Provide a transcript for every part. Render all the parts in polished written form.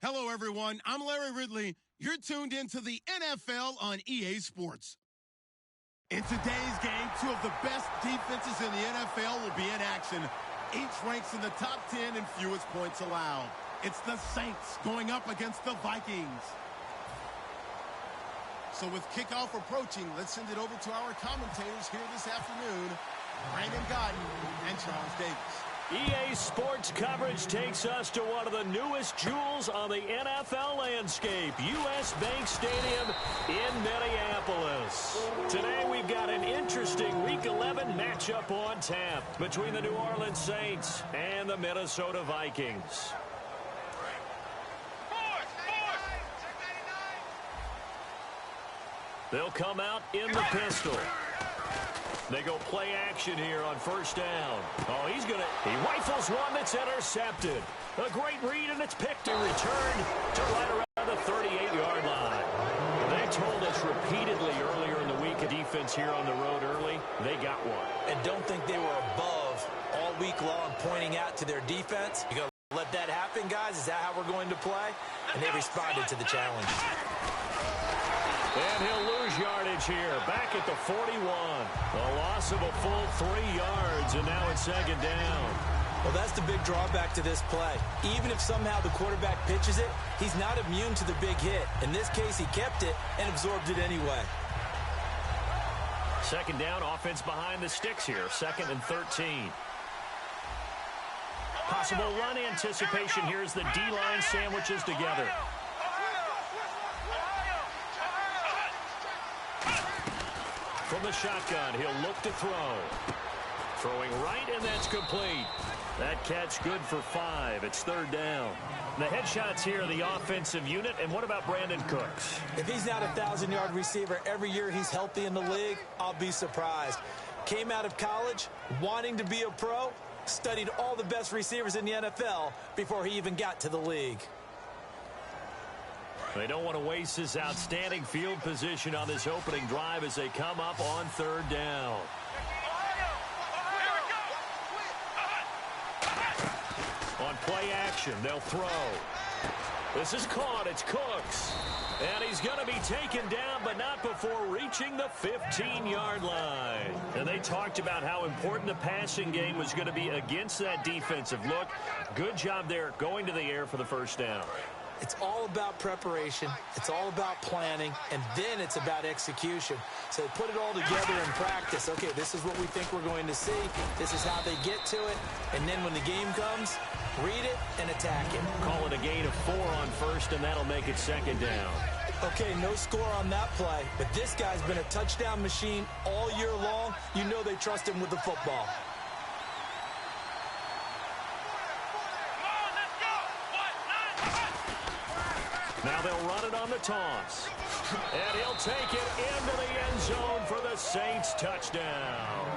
Hello, everyone. I'm Larry Ridley. You're tuned into the NFL on EA Sports. In today's game, two of the best defenses in the NFL will be in action. Each ranks in the top 10 in fewest points allowed. It's the Saints going up against the VIkings. So with kickoff approaching, let's send it over to our commentators here this afternoon, Brandon Godden and Charles Davis. EA Sports coverage takes us to one of the newest jewels on the NFL landscape, US Bank Stadium in Minneapolis. Today we've got an interesting Week 11 matchup on tap between the New Orleans Saints and the Minnesota Vikings. They'll come out in the pistol. They go play action here on first down. Oh, he rifles one that's intercepted. A great read, and it's picked and returned to right around the 38-yard line. They told us repeatedly earlier in the week a defense here on the road early. They got one. And don't think they were above all week long pointing out to their defense. You going to let that happen, guys? Is that how we're going to play? And they responded to the challenge. And he'll lose yardage here, back at the 41. A loss of a full 3 yards, and now it's second down. Well, that's the big drawback to this play. Even if somehow the quarterback pitches it, he's not immune to the big hit. In this case, he kept it and absorbed it anyway. Second down, offense behind the sticks here, 2nd and 13. Possible run anticipation here as the D-line sandwiches together. From the shotgun, he'll look to throw. Throwing right, and that's complete. That catch good for 5. It's 3rd down. The headshots here, the offensive unit. And what about Brandon Cooks? If he's not a 1,000-yard receiver every year he's healthy in the league, I'll be surprised. Came out of college wanting to be a pro, studied all the best receivers in the NFL before he even got to the league. They don't want to waste this outstanding field position on this opening drive as they come up on 3rd down. On play action, they'll throw. This is caught. It's Cooks. And he's going to be taken down, but not before reaching the 15-yard line. And they talked about how important the passing game was going to be against that defensive look. Good job there going to the air for the first down. It's all about preparation. It's all about planning. And then it's about execution. So they put it all together in practice. Okay, this is what we think we're going to see. This is how they get to it. And then when the game comes, read it and attack it. Call it a gain of 4 on first, and that'll make it 2nd down. Okay, no score on that play. But this guy's been a touchdown machine all year long. You know they trust him with the football. Now they'll run it on the toss. And he'll take it into the end zone for the Saints touchdown.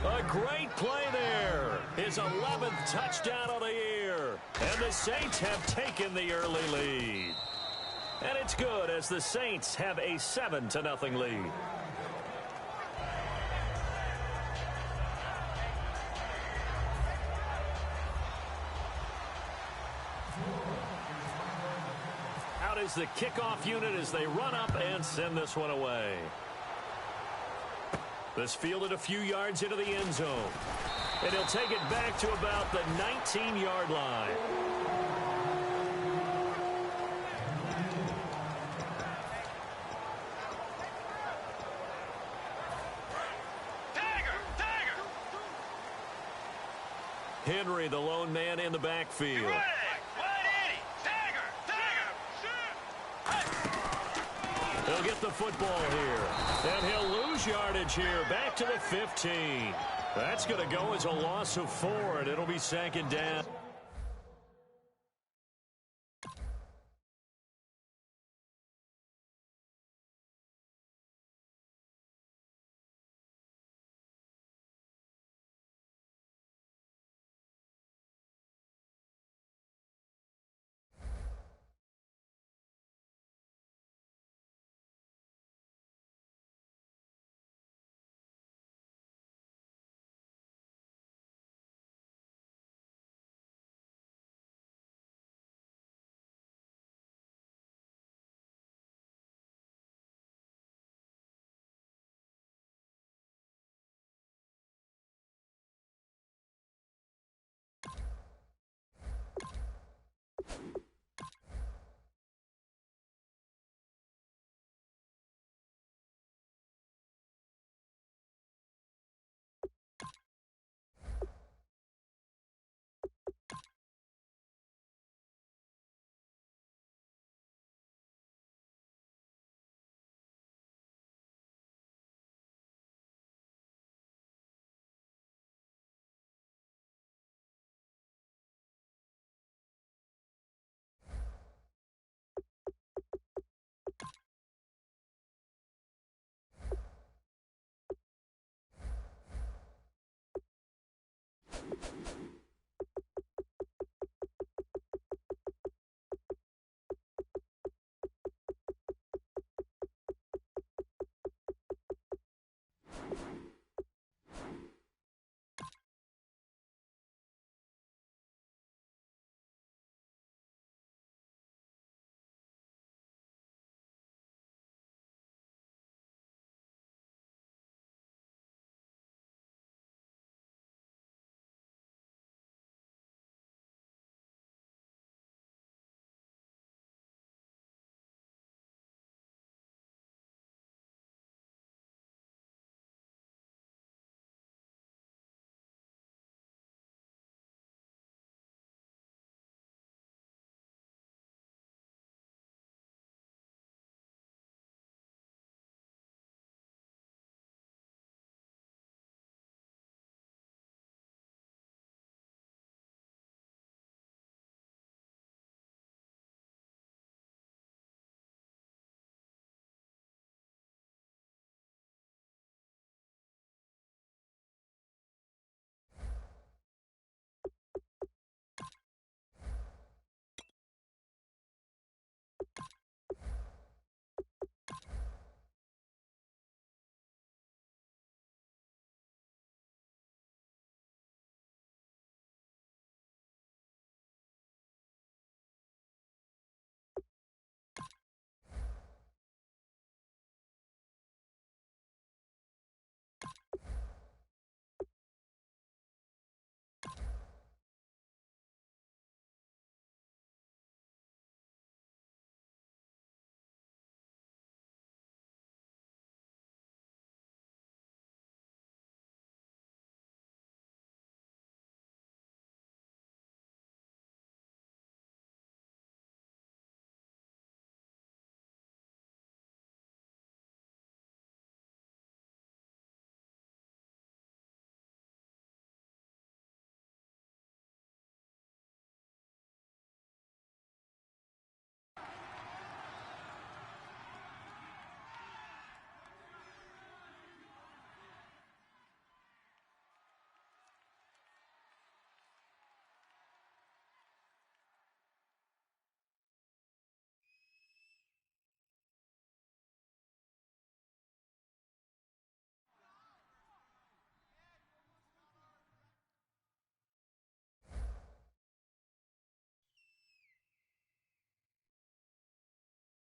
A great play there. His 11th touchdown of the year. And the Saints have taken the early lead. And it's good as the Saints have a 7-0 lead. Is the kickoff unit as they run up and send this one away. This fielded a few yards into the end zone. And he'll take it back to about the 19-yard line. Henry, the lone man in the backfield. He'll get the football here. And he'll lose yardage here. Back to the 15. That's going to go as a loss of 4, and it'll be 2nd down.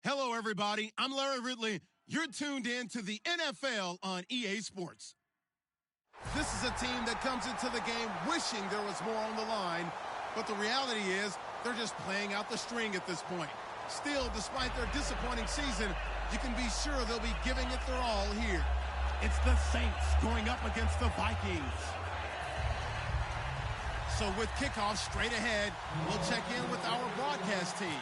Hello, everybody. I'm Larry Ridley. You're tuned in to the NFL on EA Sports. This is a team that comes into the game wishing there was more on the line, but the reality is they're just playing out the string at this point. Still, despite their disappointing season, you can be sure they'll be giving it their all here. It's the Saints going up against the Vikings. So with kickoff straight ahead, we'll check in with our broadcast team.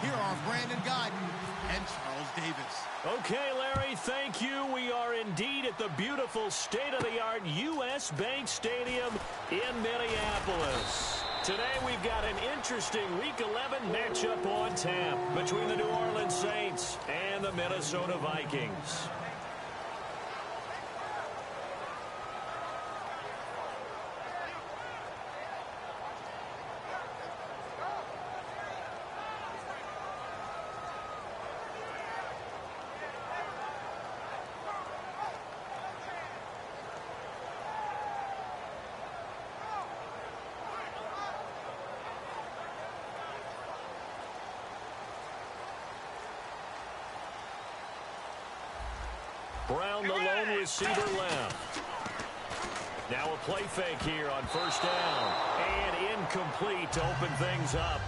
Here are Brandon Guyton and Charles Davis. Okay, Larry, thank you. We are indeed at the beautiful state-of-the-art U.S. Bank Stadium in Minneapolis. Today we've got an interesting Week 11 matchup on tap between the New Orleans Saints and the Minnesota Vikings. Brown, the lone receiver left. Now a play fake here on first down. And incomplete to open things up.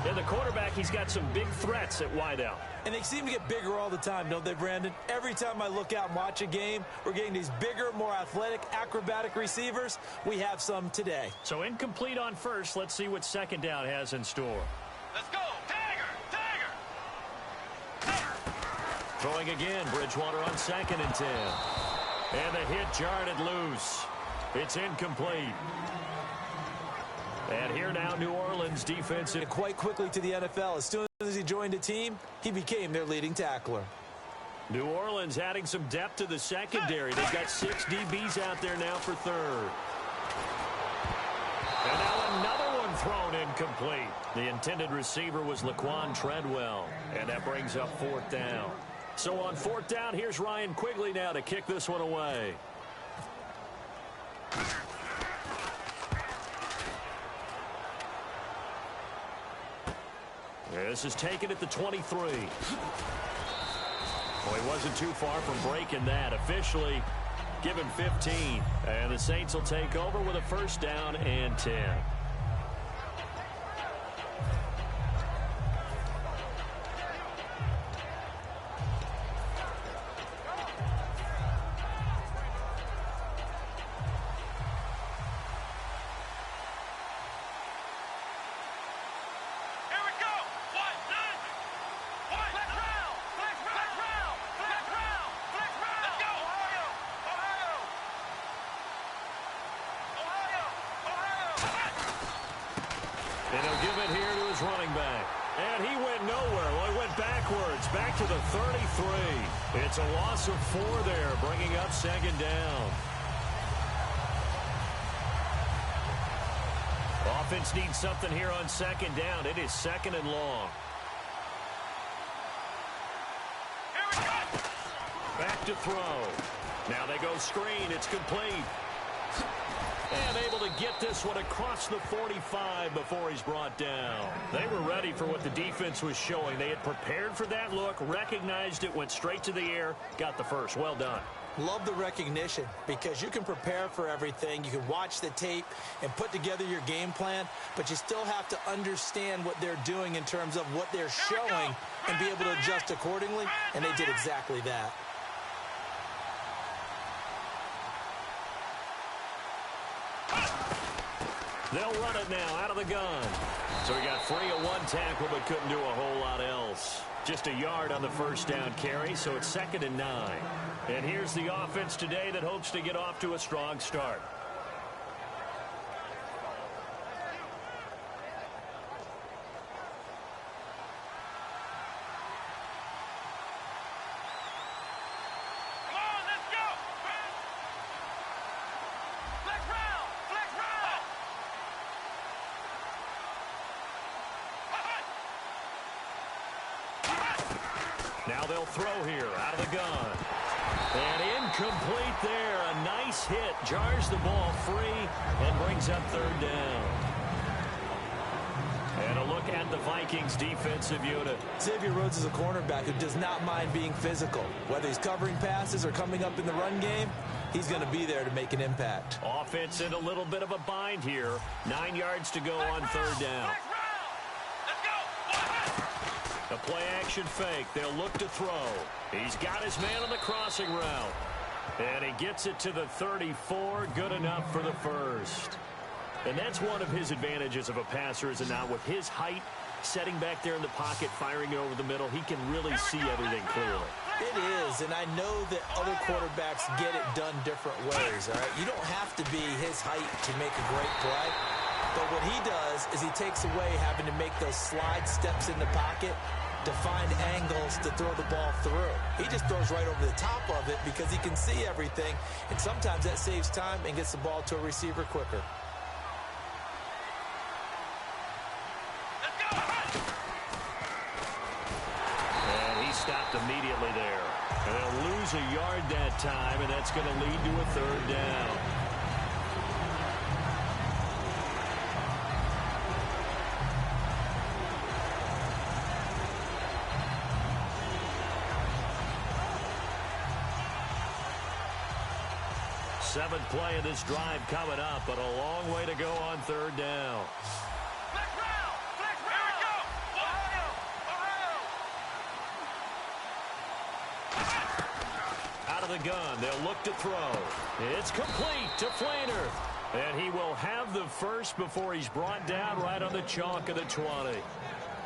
And the quarterback, he's got some big threats at wideout. And they seem to get bigger all the time, don't they, Brandon? Every time I look out and watch a game, we're getting these bigger, more athletic, acrobatic receivers. We have some today. So incomplete on first. Let's see what second down has in store. Let's go. Throwing again, Bridgewater on 2nd and 10. And the hit jarred it loose. It's incomplete. And here now, New Orleans defensive. Quite quickly to the NFL. As soon as he joined the team, he became their leading tackler. New Orleans adding some depth to the secondary. They've got 6 DBs out there now for third. thrown incomplete. The intended receiver was Laquan Treadwell, and that brings up 4th down. So on 4th down, here's Ryan Quigley now to kick this one away. This is taken at the 23. Well, he wasn't too far from breaking that. Officially given 15. And the Saints will take over with a 1st down and 10. And he'll give it here to his running back. And he went nowhere. Well, he went backwards, back to the 33. It's a loss of 4 there, bringing up 2nd down. Offense needs something here on 2nd down. It is 2nd and long. Back to throw. Now they go screen. It's complete. And able to get this one across the 45 before he's brought down. They were ready for what the defense was showing. They had prepared for that look, recognized it, went straight to the air, got the first. Well done. Love the recognition because you can prepare for everything. You can watch the tape and put together your game plan, but you still have to understand what they're doing in terms of what they're showing and be able to adjust accordingly, and they did exactly that. They'll run it now out of the gun. So he got free of 1 tackle but couldn't do a whole lot else. Just a yard on the 1st down carry, so it's 2nd and 9. And here's the offense today that hopes to get off to a strong start. Now they'll throw here out of the gun. And incomplete there. A nice hit. Jars the ball free and brings up 3rd down. And a look at the Vikings defensive unit. Xavier Rhodes is a cornerback who does not mind being physical. Whether he's covering passes or coming up in the run game, he's going to be there to make an impact. Offense in a little bit of a bind here. 9 yards to go on 3rd down. A play-action fake. They'll look to throw. He's got his man on the crossing route. And he gets it to the 34. Good enough for the 1st. And that's one of his advantages of a passer, is it not? With his height, setting back there in the pocket, firing it over the middle, he can really see everything clearly. It is, and I know that other quarterbacks get it done different ways, all right? You don't have to be his height to make a great play. But what he does is he takes away having to make those slide steps in the pocket to find angles to throw the ball through. He just throws right over the top of it because he can see everything, and sometimes that saves time and gets the ball to a receiver quicker. And he stopped immediately there. And they'll lose a yard that time, and that's going to lead to a 3rd down. Seventh play of this drive coming up, but a long way to go on 3rd down. Out of the gun, they'll look to throw. It's complete to Flainer. And he will have the 1st before he's brought down right on the chalk of the 20.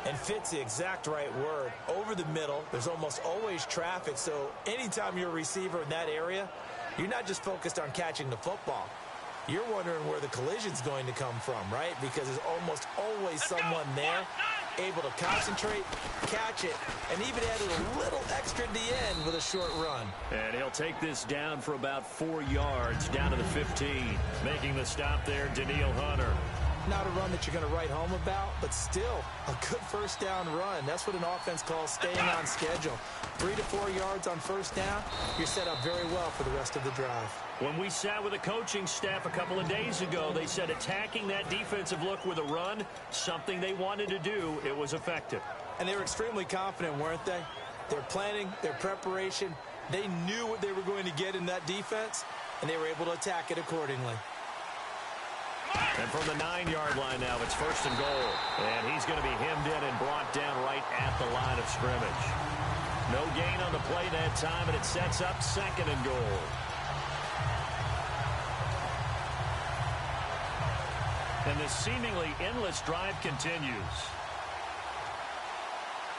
And fit's the exact right word. Over the middle, there's almost always traffic, so anytime you're a receiver in that area, you're not just focused on catching the football. You're wondering where the collision's going to come from, right? Because there's almost always someone there able to concentrate, catch it, and even added a little extra at the end with a short run. And he'll take this down for about 4 yards, down to the 15. Making the stop there, Daniil Hunter. Not a run that you're going to write home about, but still a good first down run. That's what an offense calls staying on schedule. 3 to 4 yards on first down, you're set up very well for the rest of the drive. When we sat with the coaching staff a couple of days ago, they said attacking that defensive look with a run, something they wanted to do, it was effective. And they were extremely confident, weren't they? Their planning, their preparation, they knew what they were going to get in that defense, and they were able to attack it accordingly. And from the 9-yard line now, it's 1st and goal. And he's going to be hemmed in and brought down right at the line of scrimmage. No gain on the play that time, and it sets up 2nd and goal. And this seemingly endless drive continues.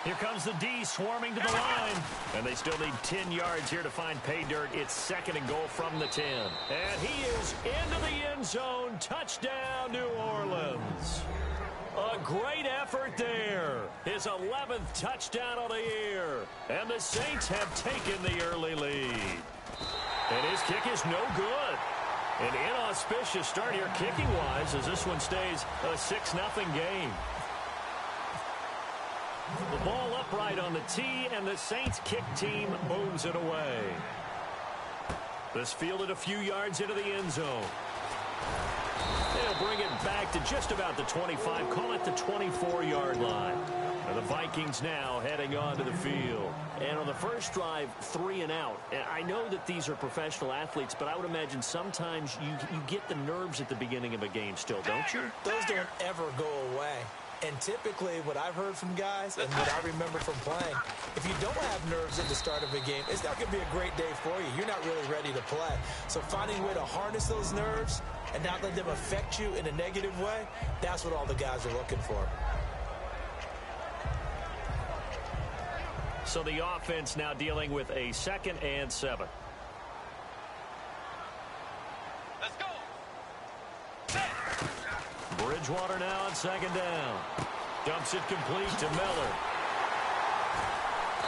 Here comes the D swarming to the line. And they still need 10 yards here to find pay dirt. It's 2nd and goal from the 10. And he is into the end zone. Touchdown, New Orleans. A great effort there. His 11th touchdown of the year. And the Saints have taken the early lead. And his kick is no good. An inauspicious start here kicking-wise as this one stays a 6-0 game. The ball upright on the tee, and the Saints kick team booms it away. This fielded a few yards into the end zone. They'll bring it back to just about the 25, call it the 24-yard line. And the Vikings now heading onto the field. And on the first drive, 3 and out. And I know that these are professional athletes, but I would imagine sometimes you get the nerves at the beginning of a game still, don't you? Those don't ever go away. And typically, what I've heard from guys and what I remember from playing, if you don't have nerves at the start of a game, it's not going to be a great day for you. You're not really ready to play. So finding a way to harness those nerves and not let them affect you in a negative way, that's what all the guys are looking for. So the offense now dealing with a 2nd and 7. Let's go. Bridgewater now on 2nd down. Dumps it complete to Miller.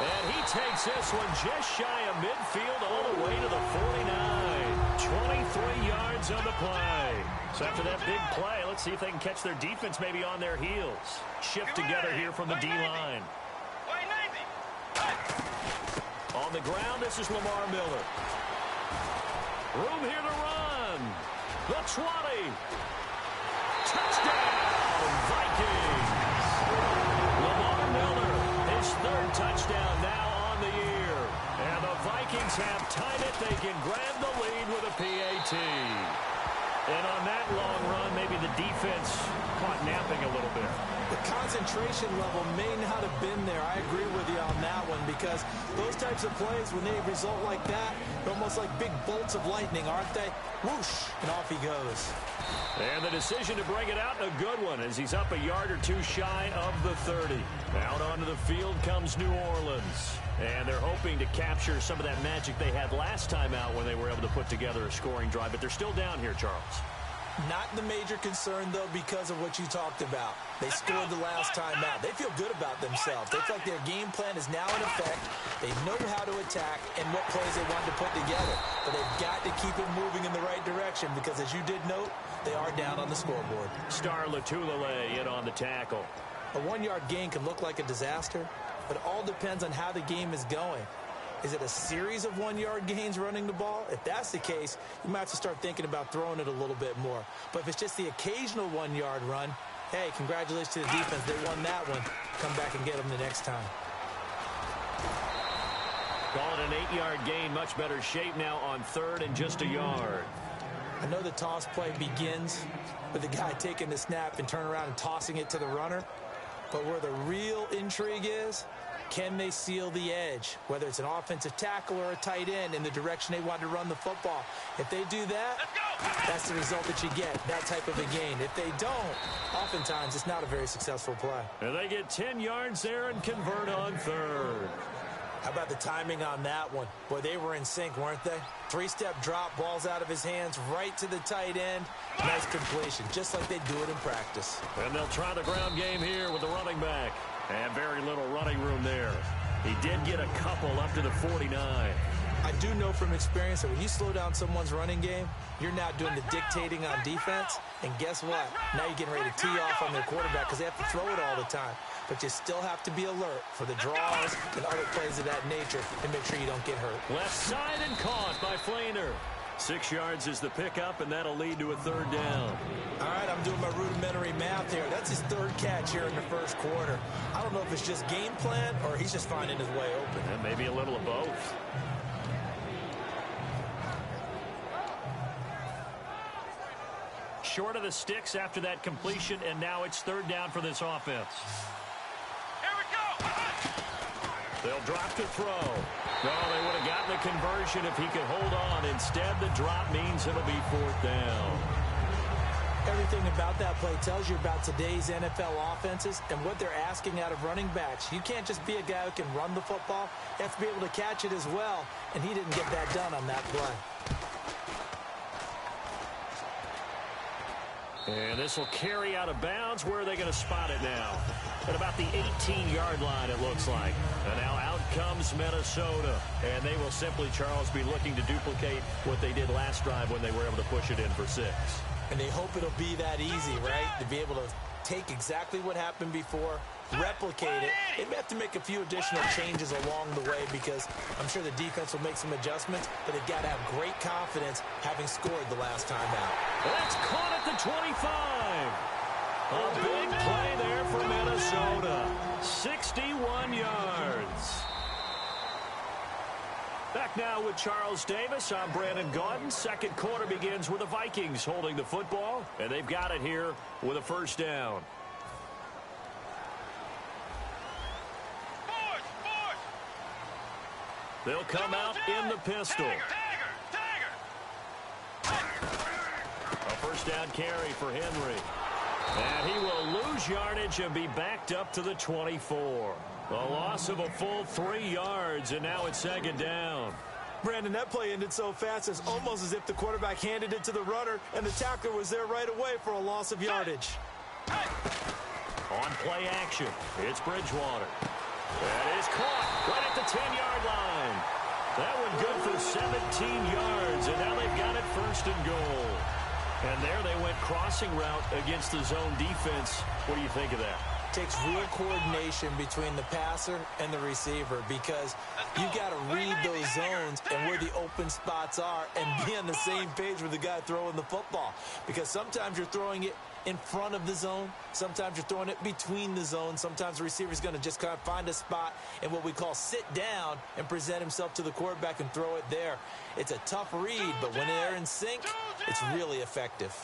And he takes this one just shy of midfield all the way to the 49. 23 yards on the play. So after that big play, let's see if they can catch their defense maybe on their heels. Shift together here from the D-line. On the ground, this is Lamar Miller. Room here to run. The 20. Touchdown, Vikings. Lamar Miller, his 3rd touchdown now on the year. And the Vikings have tied it. They can grab the lead with a PAT. And on that long run, maybe the defense caught napping a little bit. The concentration level may not have been there. I agree with you on that one because those types of plays, when they result like that, they're almost like big bolts of lightning, aren't they? Whoosh, and off he goes. And the decision to bring it out, a good one, as he's up a yard or two shy of the 30. Out onto the field comes New Orleans. And they're hoping to capture some of that magic they had last time out when they were able to put together a scoring drive. But they're still down here, Charles. Not the major concern, though, because of what you talked about. They scored the last time out. They feel good about themselves. They feel like their game plan is now in effect. They know how to attack and what plays they want to put together. But they've got to keep it moving in the right direction because, as you did note, they are down on the scoreboard. Star Latulele in on the tackle. A 1-yard gain can look like a disaster, but it all depends on how the game is going. Is it a series of 1-yard gains running the ball? If that's the case, you might have to start thinking about throwing it a little bit more. But if it's just the occasional 1-yard run, hey, congratulations to the defense. They won that one. Come back and get them the next time. Call it an 8-yard gain. Much better shape now on 3rd and just a yard. I know the toss play begins with the guy taking the snap and turn around and tossing it to the runner. But where the real intrigue is, can they seal the edge, whether it's an offensive tackle or a tight end, in the direction they want to run the football? If they do that, that's the result that you get, that type of a gain. If they don't, oftentimes it's not a very successful play. And they get 10 yards there and convert on 3rd. How about the timing on that one? Boy, they were in sync, weren't they? 3-step drop, balls out of his hands, right to the tight end. Nice completion, just like they do it in practice. And they'll try the ground game here with the running back. And very little running room there. He did get a couple up to the 49. I do know from experience that when you slow down someone's running game, you're now doing the dictating on defense. And guess what? Now you're getting ready to tee off on their quarterback because they have to throw it all the time. But you still have to be alert for the draws and other plays of that nature and make sure you don't get hurt. Left side and caught by Flainer. 6 yards is the pickup, and that'll lead to a 3rd down. All right, I'm doing my rudimentary math here. That's his 3rd catch here in the 1st quarter. I don't know if it's just game plan or he's just finding his way open. And maybe a little of both. Short of the sticks after that completion, and now it's 3rd down for this offense. Here we go. They'll drop to throw. Well, they would have gotten the conversion if he could hold on. Instead, the drop means it'll be 4th down. Everything about that play tells you about today's NFL offenses and what they're asking out of running backs. You can't just be a guy who can run the football. You have to be able to catch it as well, and he didn't get that done on that play. And this will carry out of bounds. Where are they going to spot it now? At about the 18-yard line, it looks like. And now out comes Minnesota. And they will simply, Charles, be looking to duplicate what they did last drive when they were able to push it in for 6. And they hope it'll be that easy, right? To be able to take exactly what happened before, replicate it. They may have to make a few additional changes along the way because I'm sure the defense will make some adjustments, but they've got to have great confidence having scored the last time out. That's caught at the 25. A big play there for Minnesota. 61 yards. Back now with Charles Davis. I'm Brandon Gaudin. 2nd quarter begins with the Vikings holding the football, and they've got it here with a 1st down. They'll come out in the pistol. A 1st down carry for Henry. And he will lose yardage and be backed up to the 24. A loss of a full 3 yards, and now it's 2nd down. Brandon, that play ended so fast, it's almost as if the quarterback handed it to the runner, and the tackler was there right away for a loss of yardage. On play action, it's Bridgewater. That is caught right at the 10-yard line. That one good for 17 yards, and now they've got it 1st and goal. And there they went crossing route against the zone defense. What do you think of that? Takes real coordination between the passer and the receiver because you got to read those zones and where the open spots are and be on the same page with the guy throwing the football. Because sometimes you're throwing it in front of the zone. Sometimes you're throwing it between the zones. Sometimes the receiver's going to just kind of find a spot and what we call sit down and present himself to the quarterback and throw it there. It's a tough read, but when they're in sync, it's really effective.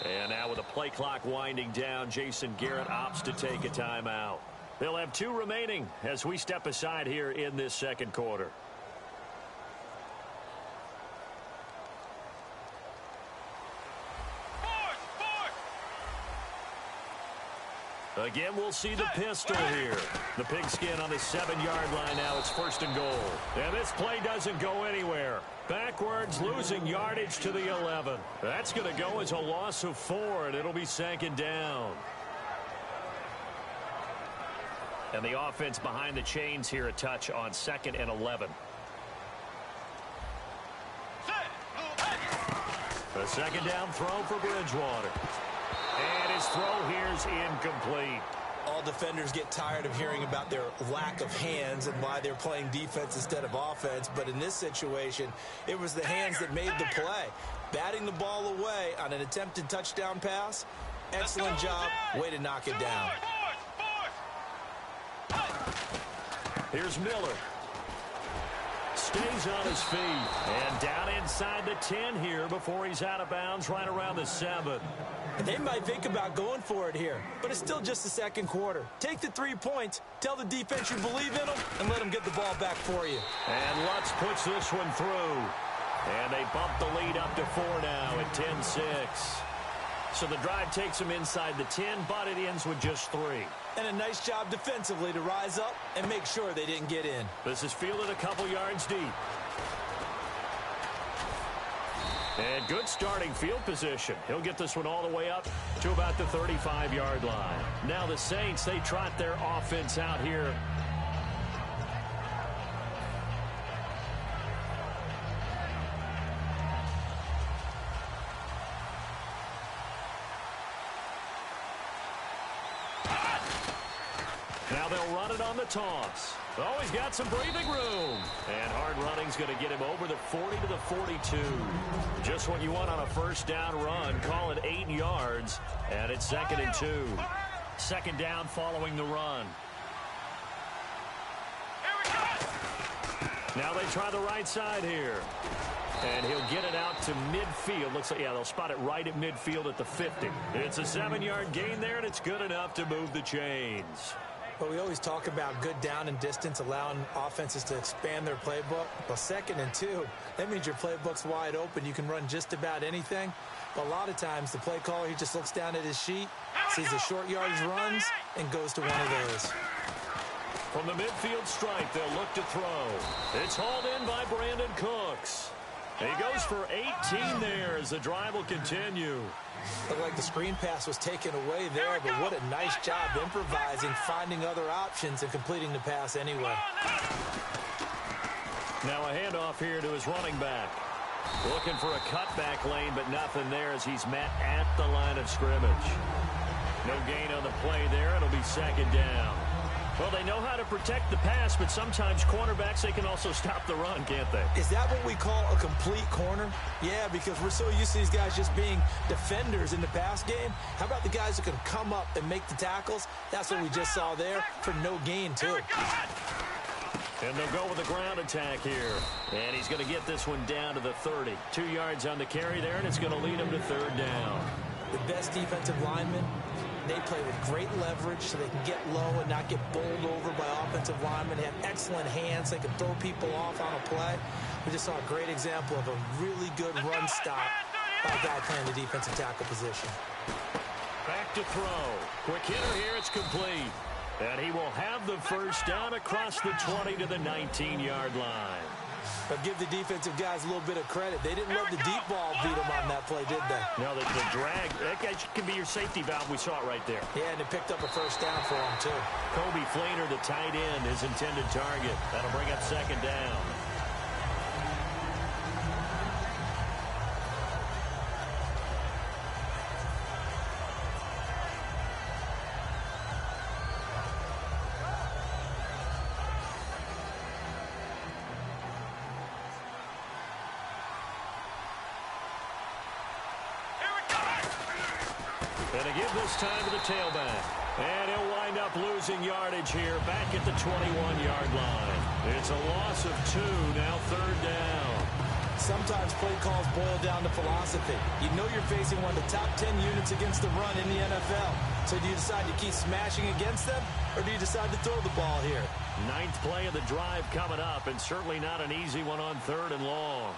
And now with the play clock winding down, Jason Garrett opts to take a timeout. They'll have 2 remaining as we step aside here in this 2nd quarter. Again, we'll see the pistol here. The pigskin on the 7-yard line now. It's 1st and goal. And this play doesn't go anywhere. Backwards, losing yardage to the 11. That's going to go as a loss of 4, and it'll be 2nd down. And the offense behind the chains here, a touch on 2nd and 11. The 2nd down throw for Bridgewater. And his throw here's incomplete. All defenders get tired of hearing about their lack of hands and why they're playing defense instead of offense. But in this situation, it was the hands that made the play. Batting the ball away on an attempted touchdown pass. Excellent job. Way to knock it down. Here's Miller. Stays on his feet. And down inside the 10 here before he's out of bounds right around the 7. They might think about going for it here, but it's still just the 2nd quarter. Take the 3 points, tell the defense you believe in them, and let them get the ball back for you. And Lutz puts this one through. And they bump the lead up to 4 now at 10-6. So the drive takes them inside the 10, but it ends with just 3. And a nice job defensively to rise up and make sure they didn't get in. This is fielded a couple yards deep. And good starting field position. He'll get this one all the way up to about the 35-yard line. Now the Saints, they trot their offense out here. Now they'll run it on the toss. Oh, he's got some breathing room. And hard running's going to get him over the 40 to the 42. Just what you want on a first down run. Call it 8 yards. And it's 2nd and 2. Second down following the run. Now they try the right side here. And he'll get it out to midfield. Looks like, yeah, they'll spot it right at midfield at the 50. It's a 7-yard gain there, and it's good enough to move the chains. But we always talk about good down and distance, allowing offenses to expand their playbook. Well, 2nd and 2, that means your playbook's wide open. You can run just about anything. But a lot of times, the play caller, he just looks down at his sheet, sees the short yardage runs, and goes to one of those. From the midfield stripe, they'll look to throw. It's hauled in by Brandon Cooks. He goes for 18 there as the drive will continue. Looked like the screen pass was taken away there, but what a nice job improvising, finding other options, and completing the pass anyway. Now a handoff here to his running back. Looking for a cutback lane, but nothing there as he's met at the line of scrimmage. No gain on the play there. It'll be 2nd down. Well, they know how to protect the pass, but sometimes cornerbacks, they can also stop the run, can't they? Is that what we call a complete corner? Yeah, because we're so used to these guys just being defenders in the pass game. How about the guys who can come up and make the tackles? That's what we just saw there for no gain, too. And they'll go with a ground attack here. And he's going to get this one down to the 30. 2 yards on the carry there, and it's going to lead him to 3rd down. The best defensive linemen, they play with great leverage so they can get low and not get bowled over by offensive linemen. They have excellent hands. They can throw people off on a play. We just saw a great example of a really good run stop by a guy playing the defensive tackle position. Back to throw. Quick hitter here. It's complete. And he will have the first down across the 20 to the 19-yard line. But give the defensive guys a little bit of credit. They didn't let the deep ball beat them on that play, did they? No, the drag, that can be your safety valve. We saw it right there. Yeah, and it picked up a first down for him, too. Kobe Flainer, the tight end, his intended target. That'll bring up 2nd down. And to give this time to the tailback. And he'll wind up losing yardage here back at the 21-yard line. It's a loss of 2, now 3rd down. Sometimes play calls boil down to philosophy. You know you're facing one of the top 10 units against the run in the NFL. So do you decide to keep smashing against them, or do you decide to throw the ball here? 9th play of the drive coming up, and certainly not an easy one on 3rd and long.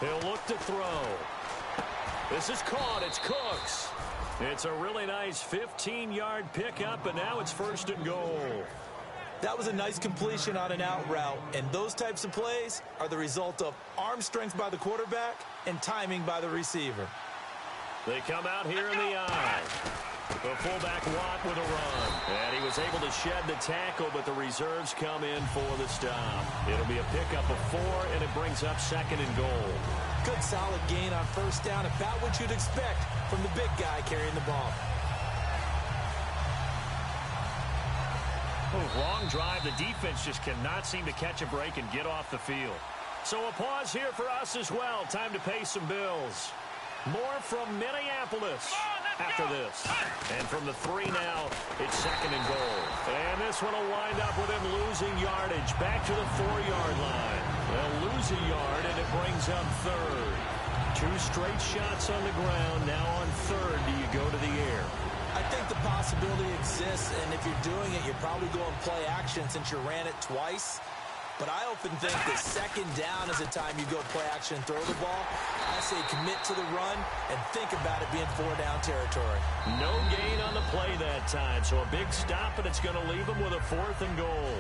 He'll look to throw. This is caught. It's Cooks. It's a really nice 15-yard pickup, and now it's 1st and goal. That was a nice completion on an out route, and those types of plays are the result of arm strength by the quarterback and timing by the receiver. They come out here in the eye. The fullback Watt with a run. And he was able to shed the tackle, but the reserves come in for the stop. It'll be a pickup of 4, and it brings up 2nd and goal. Good solid gain on first down, about what you'd expect from the big guy carrying the ball. Long drive. The defense just cannot seem to catch a break and get off the field. So a pause here for us as well. Time to pay some bills. More from Minneapolis after this. And from the 3 now, it's 2nd and goal. And this one will wind up with him losing yardage back to the 4-yard line. They'll lose a yard, and it brings up 3rd. 2 straight shots on the ground. Now on 3rd, do you go to the air? I think the possibility exists, and if you're doing it, you're probably going play action since you ran it twice. but I often think that second down is the time you go play action and throw the ball. I say commit to the run and think about it being 4-down territory. No gain on the play that time, so a big stop, and it's going to leave them with a 4th and goal.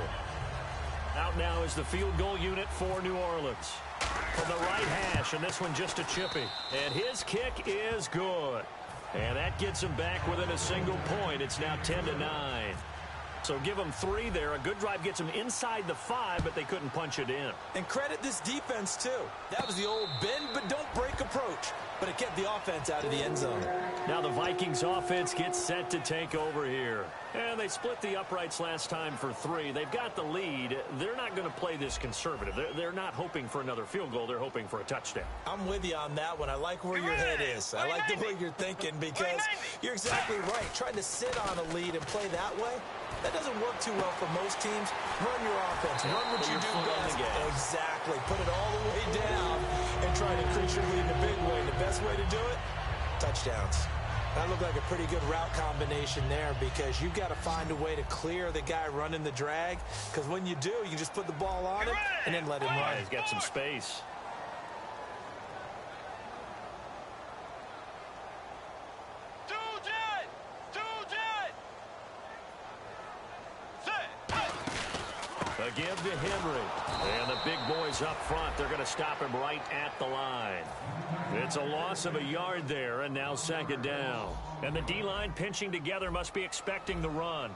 Out now is the field goal unit for New Orleans. From the right hash, and this one just a chippy. And his kick is good. And that gets him back within a single point. It's now 10-9. So give them 3 there. A good drive gets them inside the 5, but they couldn't punch it in. And credit this defense, too. That was the old bend but don't break approach. But it kept the offense out of the end zone. Now the Vikings offense gets set to take over here. And they split the uprights last time for 3. They've got the lead. They're not going to play this conservative. They're not hoping for another field goal. They're hoping for a touchdown. I'm with you on that one. I like where your head is. I like the way you're thinking because you're exactly right. Trying to sit on a lead and play that way, that doesn't work too well for most teams. Run your offense. Run what you do best. Exactly. Put it all the way down and try to increase your lead in a big way. And the best way to do it, touchdowns. That looked like a pretty good route combination there because you've got to find a way to clear the guy running the drag, because when you do, you just put the ball on him and then let him run. He's got some space. A give to Henry. And the big boys up front, they're going to stop him right at the line. It's a loss of a yard there, and now 2nd down. And the D-line pinching together must be expecting the run.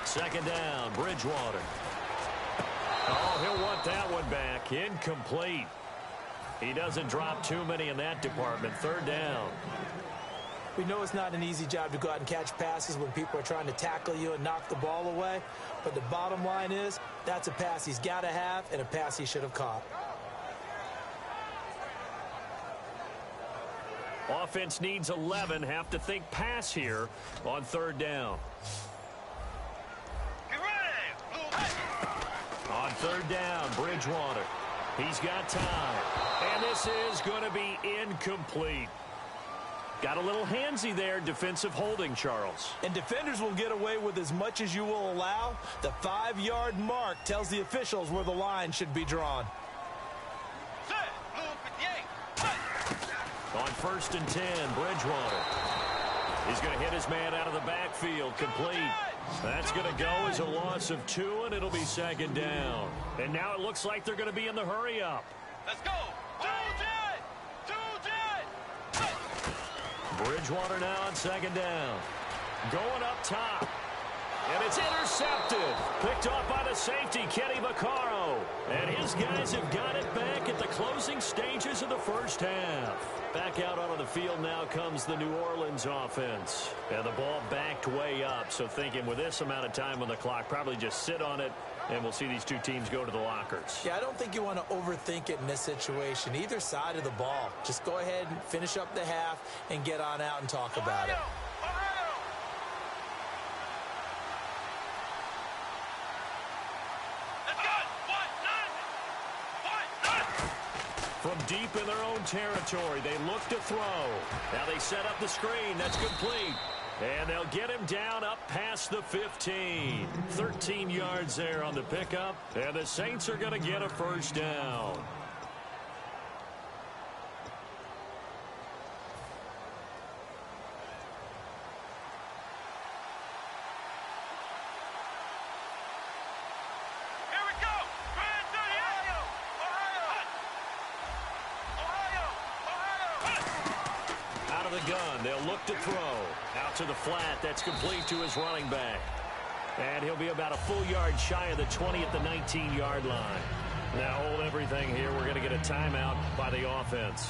2nd down, Bridgewater. Oh, he'll want that one back. Incomplete. He doesn't drop too many in that department. 3rd down. We know it's not an easy job to go out and catch passes when people are trying to tackle you and knock the ball away. But the bottom line is, that's a pass he's got to have and a pass he should have caught. Offense needs 11. Have to think pass here on 3rd down. On 3rd down, Bridgewater. He's got time. And this is going to be incomplete. Got a little handsy there, defensive holding, Charles. And defenders will get away with as much as you will allow. The 5-yard mark tells the officials where the line should be drawn. On 1st and 10, Bridgewater. He's going to hit his man out of the backfield, complete. That's going to go as a loss of 2, and it'll be 2nd down. And now it looks like they're going to be in the hurry-up. Let's go. Bridgewater now on 2nd down. Going up top. And it's intercepted. Picked off by the safety, Kenny Vaccaro. And his guys have got it back at the closing stages of the 1st half. Back out onto the field now comes the New Orleans offense. And the ball backed way up. So thinking with this amount of time on the clock, probably just sit on it, and we'll see these two teams go to the lockers. Yeah, I don't think you want to overthink it in this situation. Either side of the ball. Just go ahead and finish up the half and get on out and talk about it. From deep in their own territory, they look to throw. Now they set up the screen. That's complete. And they'll get him down up past the 15. 13 yards there on the pickup. And the Saints are going to get a 1st down. Gun. They'll look to throw. Out to the flat. That's complete to his running back. And he'll be about a full yard shy of the 20 at the 19-yard line. Now hold everything here. We're going to get a timeout by the offense.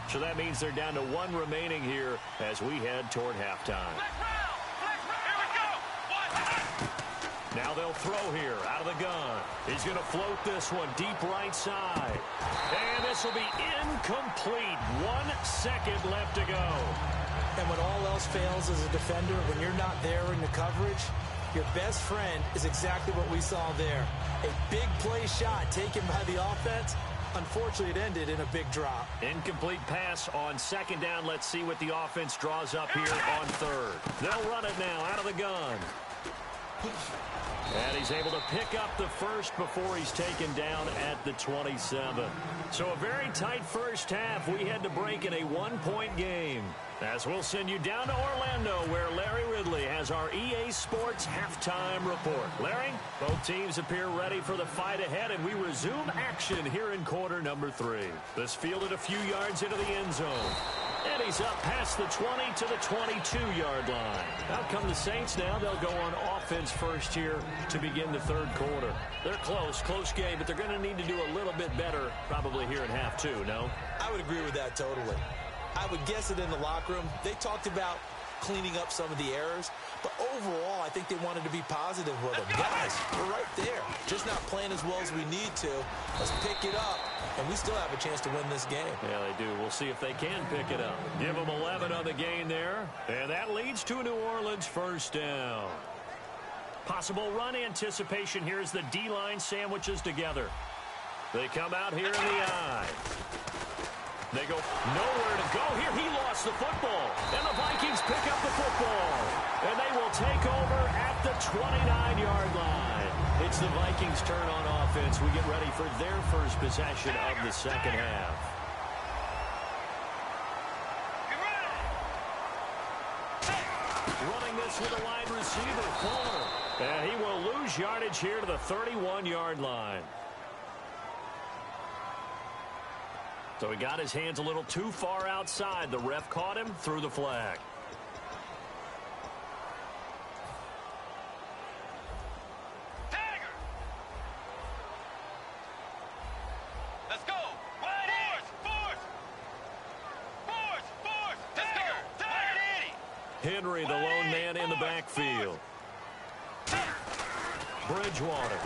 So that means they're down to 1 remaining here as we head toward halftime. Now they'll throw here out of the gun. He's going to float this one deep right side. And this will be incomplete. 1 second left to go. And when all else fails as a defender, when you're not there in the coverage, your best friend is exactly what we saw there. A big play shot taken by the offense. Unfortunately, it ended in a big drop. Incomplete pass on 2nd down. Let's see what the offense draws up here on 3rd. They'll run it now out of the gun. And he's able to pick up the first before he's taken down at the 27. So a very tight first half. We had to break in a one-point game. As we'll send you down to Orlando, where Larry Ridley has our EA Sports halftime report. Larry, both teams appear ready for the fight ahead, and we resume action here in quarter number 3. This fielded a few yards into the end zone. And he's up past the 20 to the 22-yard line. Out come the Saints now. They'll go on offense first here to begin the third quarter. They're close game, but they're going to need to do a little bit better probably here in half 2, no? I would agree with that totally. I would guess it in the locker room. They talked about cleaning up some of the errors, but overall, I think they wanted to be positive with them. Guys, we're right there. Just not playing as well as we need to. Let's pick it up, and we still have a chance to win this game. Yeah, they do. We'll see if they can pick it up. Give them 11 on the gain there, and that leads to a New Orleans first down. Possible run anticipation here as the D-line sandwiches together. They come out here in the I. They go nowhere to go here. He lost the football. And the Vikings pick up the football. And they will take over at the 29-yard line. It's the Vikings' turn on offense. We get ready for their first possession of the second half. Running this with a wide receiver, Fuller. And he will lose yardage here to the 31-yard line. So he got his hands a little too far outside. The ref caught him, threw the flag. Tiger! Let's go! Force! Let's go! Tiger! Henry, the lone man in the backfield. Bridgewater.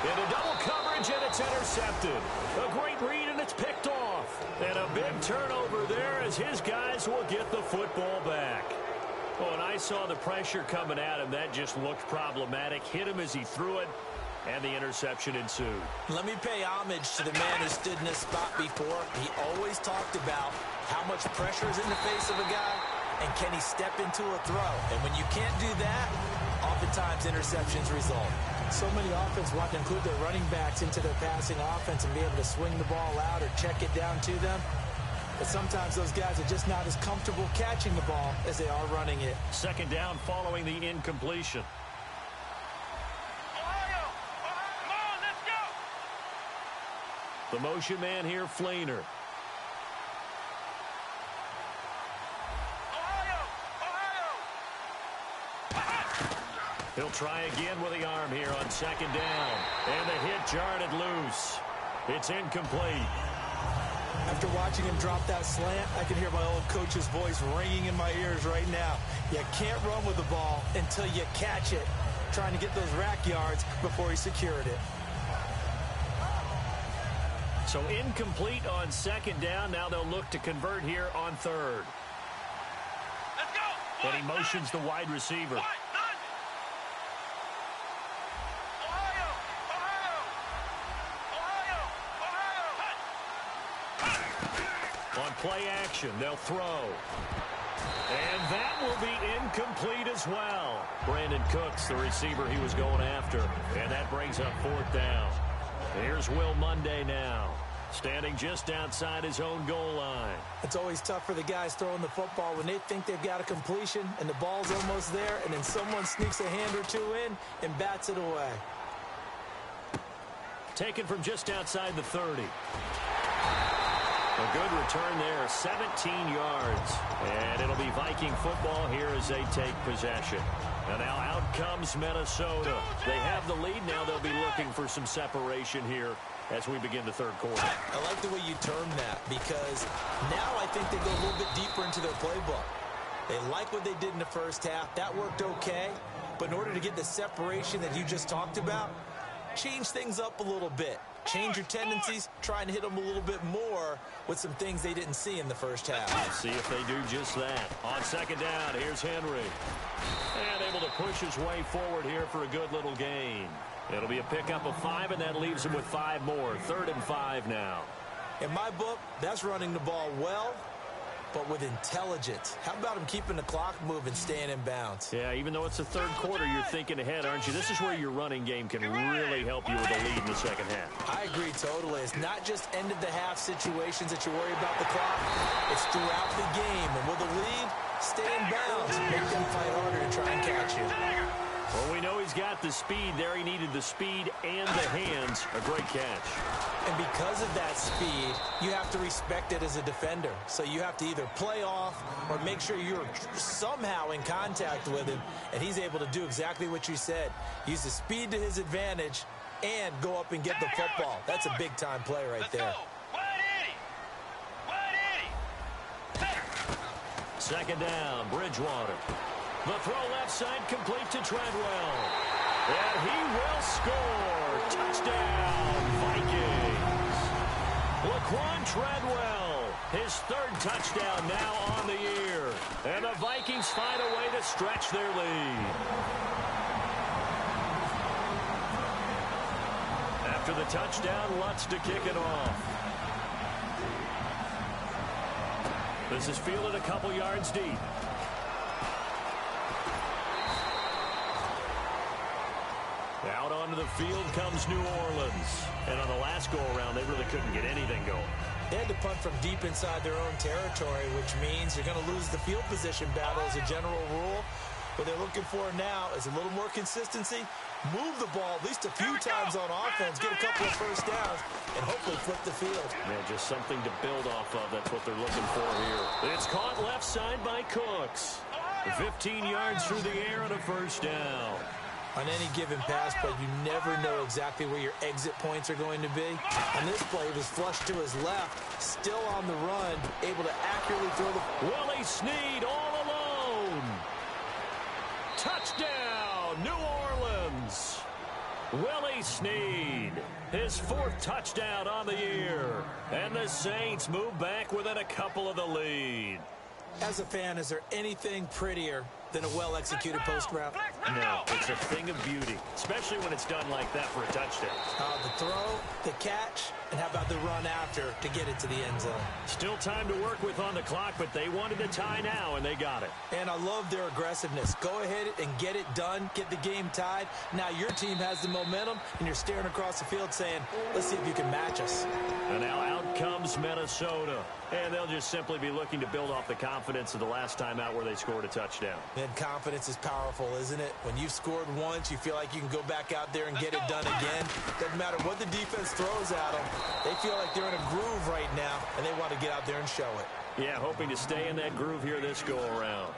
Into double coverage, and it's intercepted. A great read, and it's picked off. And a big turnover there as his guys will get the football back. Oh, and I saw the pressure coming at him. That just looked problematic. Hit him as he threw it, and the interception ensued. Let me pay homage to the man who stood in this spot before. He always talked about how much pressure is in the face of a guy, and can he step into a throw. And when you can't do that, oftentimes interceptions result. So many offenses want to include their running backs into their passing offense and be able to swing the ball out or check it down to them. But sometimes those guys are just not as comfortable catching the ball as they are running it. Second down following the incompletion. Ohio! Come on, let's go! The motion man here, Flainer. He'll try again with the arm here on second down. And the hit jarred it loose. It's incomplete. After watching him drop that slant, I can hear my old coach's voice ringing in my ears right now. You can't run with the ball until you catch it. Trying to get those rack yards before he secured it. So incomplete on second down. Now they'll look to convert here on third. Let's go! And he motions the wide receiver. On play action, they'll throw. And that will be incomplete as well. Brandon Cooks, the receiver he was going after. And that brings up fourth down. Here's Will Munday now, standing just outside his own goal line. It's always tough for the guys throwing the football when they think they've got a completion and the ball's almost there, and then someone sneaks a hand or two in and bats it away. Taken from just outside the 30. A good return there, 17 yards. And it'll be Viking football here as they take possession. And now out comes Minnesota. They have the lead. Now they'll be looking for some separation here as we begin the third quarter. I like the way you term that, because now I think they go a little bit deeper into their playbook. They like what they did in the first half. That worked okay. But in order to get the separation that you just talked about, change things up a little bit. Change your tendencies, try and hit them a little bit more with some things they didn't see in the first half. See if they do just that. On second down, here's Henry. And able to push his way forward here for a good little gain. It'll be a pickup of 5, and that leaves him with 5 more. 3rd and 5 now. In my book, that's running the ball well but with intelligence. How about him keeping the clock moving, staying in bounds? Yeah, even though it's the third quarter, you're thinking ahead, aren't you? This is where your running game can really help you with a lead in the second half. I agree totally. It's not just end-of-the-half situations that you worry about the clock. It's throughout the game. And with a lead, stay in bounds. Make them fight harder to try and catch you. Well, we know he's got the speed there. He needed the speed and the hands. A great catch. And because of that speed, you have to respect it as a defender. So you have to either play off or make sure you're somehow in contact with him, and he's able to do exactly what you said. Use the speed to his advantage and go up and get the football. That's a big-time play right there. Second down, Bridgewater. The throw left side complete to Treadwell. And he will score. Touchdown, Vikings. Laquan Treadwell, his third touchdown now on the year. And the Vikings find a way to stretch their lead. After the touchdown, Lutz to kick it off. This is fielded a couple yards deep. Out onto the field comes New Orleans. And on the last go-around, they really couldn't get anything going. They had to punt from deep inside their own territory, which means you're going to lose the field position battle as a general rule. What they're looking for now is a little more consistency, move the ball at least a few times on offense, get a couple of first downs, and hopefully flip the field. Man, just something to build off of. That's what they're looking for here. It's caught left side by Cooks. 15 yards through the air and a first down. On any given pass play, you never know exactly where your exit points are going to be. On this play, he was flushed to his left, still on the run, able to accurately throw the... Willie Snead all alone. Touchdown, New Orleans. Willie Snead, his fourth touchdown on the year. And the Saints move back within a couple of the lead. As a fan, is there anything prettier than a well-executed post route? No, it's a thing of beauty, especially when it's done like that for a touchdown. The throw, the catch, and how about the run after to get it to the end zone? Still time to work with on the clock, but they wanted the tie now, and they got it. And I love their aggressiveness. Go ahead and get it done, get the game tied. Now your team has the momentum, and you're staring across the field saying, let's see if you can match us. And now out comes Minnesota. And they'll just simply be looking to build off the confidence of the last time out where they scored a touchdown. And confidence is powerful, isn't it? When you've scored once, you feel like you can go back out there and get it done again. Doesn't matter what the defense throws at them. They feel like they're in a groove right now, and they want to get out there and show it. Yeah, hoping to stay in that groove here this go-around.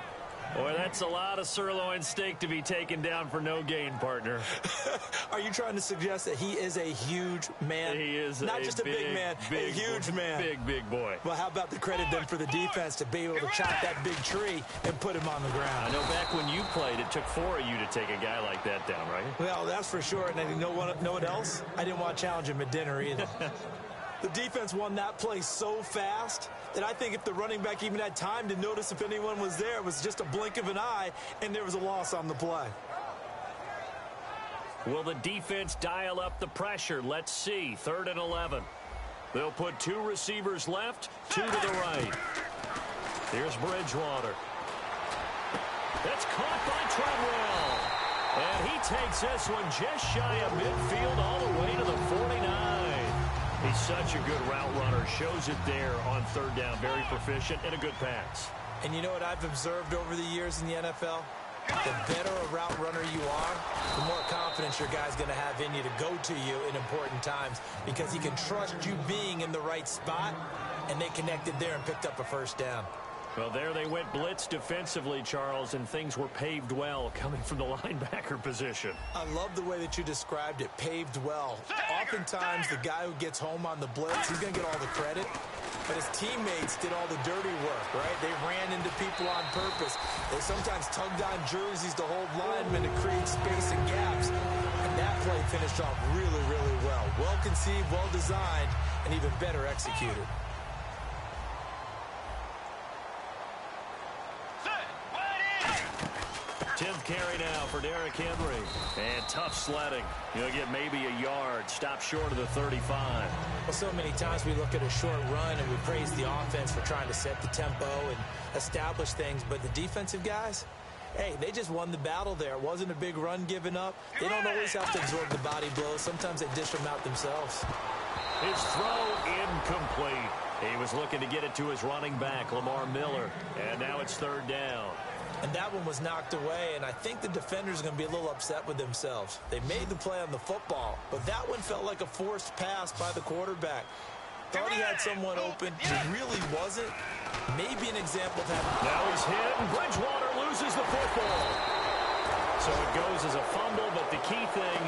Boy, that's a lot of sirloin steak to be taken down for no gain, partner. Are you trying to suggest that he is a huge man? He is not just a big man, a huge man. Big boy. Well, how about the credit then for the defense to be able to chop that big tree and put him on the ground? I know back when you played, it took 4 of you to take a guy like that down, right? Well, that's for sure. And you know what else? I didn't want to challenge him at dinner either. The defense won that play so fast that I think if the running back even had time to notice if anyone was there, it was just a blink of an eye, and there was a loss on the play. Will the defense dial up the pressure? Let's see. 3rd and 11. They'll put 2 receivers left, 2 to the right. Here's Bridgewater. It's caught by Treadwell. And he takes this one just shy of midfield all the way to the 49. He's such a good route runner. Shows it there on 3rd down. Very proficient and a good pass. And you know what I've observed over the years in the NFL? The better a route runner you are, the more confidence your guy's going to have in you to go to you in important times because he can trust you being in the right spot, and they connected there and picked up a first down. Well, there they went blitz defensively, Charles, and things were paved well coming from the linebacker position. I love the way that you described it, paved well. Oftentimes, the guy who gets home on the blitz, he's going to get all the credit, but his teammates did all the dirty work, right? They ran into people on purpose. They sometimes tugged on jerseys to hold linemen to create space and gaps, and that play finished off really, really well. Well-conceived, well-designed, and even better executed. 10th carry now for Derrick Henry. And tough sledding. He'll get maybe a yard. Stop short of the 35. Well, so many times we look at a short run and we praise the offense for trying to set the tempo and establish things, but the defensive guys, hey, they just won the battle there. It wasn't a big run given up. They don't always have to absorb the body blows. Sometimes they dish them out themselves. His throw incomplete. He was looking to get it to his running back, Lamar Miller, and now it's third down. And that one was knocked away, and I think the defenders are going to be a little upset with themselves. They made the play on the football, but that one felt like a forced pass by the quarterback. Thought he had someone open. He really wasn't. Maybe an example of having... Now he's hit, and Bridgewater loses the football. So it goes as a fumble, but the key thing,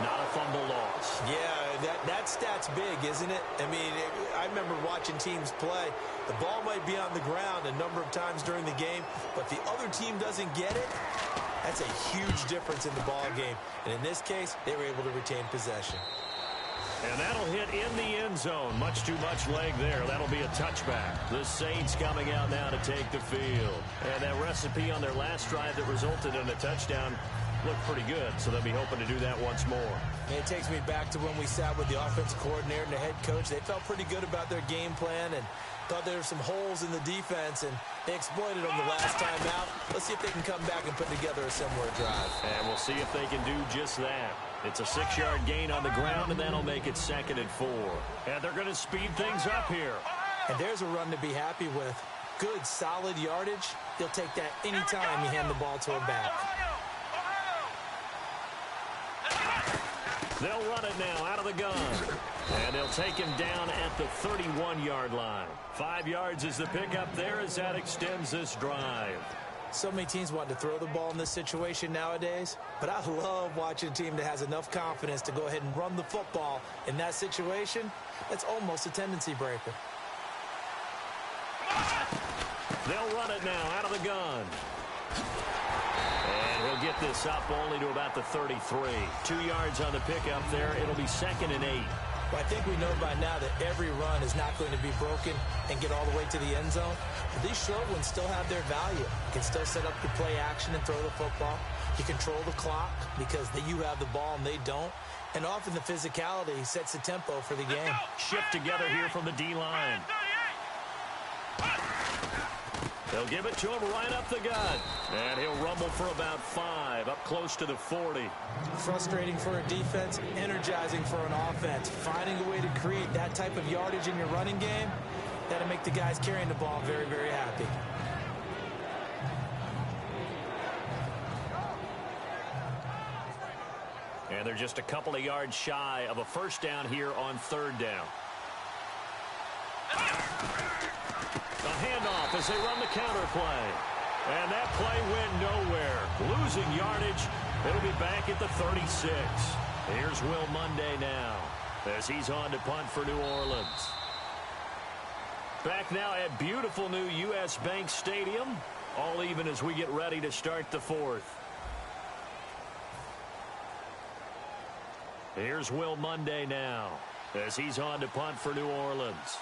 not a fumble loss. Yeah, that stat's big, isn't it? I mean, I remember watching teams play. The ball might be on the ground a number of times during the game, but the other team doesn't get it. That's a huge difference in the ball game. And in this case, they were able to retain possession. And that'll hit in the end zone. Much too much leg there. That'll be a touchback. The Saints coming out now to take the field. And that recipe on their last drive that resulted in a touchdown looked pretty good, so they'll be hoping to do that once more. And it takes me back to when we sat with the offensive coordinator and the head coach. They felt pretty good about their game plan and thought there were some holes in the defense, and they exploited them the last time out. Let's see if they can come back and put together a similar drive. And we'll see if they can do just that. It's a 6-yard gain on the ground, and that'll make it 2nd and 4. And they're going to speed things up here. And there's a run to be happy with. Good, solid yardage. They'll take that anytime you hand the ball to a back. They'll run it now out of the gun. And they'll take him down at the 31-yard line. 5 yards is the pickup there as that extends this drive. So many teams want to throw the ball in this situation nowadays, but I love watching a team that has enough confidence to go ahead and run the football in that situation. That's almost a tendency breaker. They'll run it now out of the gun. And he'll get this up only to about the 33. 2 yards on the pickup there. It'll be 2nd and 8. Well, I think we know by now that every run is not going to be broken and get all the way to the end zone. But these short ones still have their value. You can still set up your play action and throw the football. You control the clock because you have the ball and they don't. And often the physicality sets the tempo for the game. Shift together here from the D-line. They'll give it to him right up the gut. And he'll rumble for about 5, up close to the 40. Frustrating for a defense, energizing for an offense. Finding a way to create that type of yardage in your running game, that'll make the guys carrying the ball very, very happy. And they're just a couple of yards shy of a first down here on 3rd down. A handoff as they run the counter play. And that play went nowhere. Losing yardage. It'll be back at the 36. Here's Will Monday now as he's on to punt for New Orleans. Back now at beautiful new U.S. Bank Stadium. All even as we get ready to start the 4th. Here's Will Monday now as he's on to punt for New Orleans.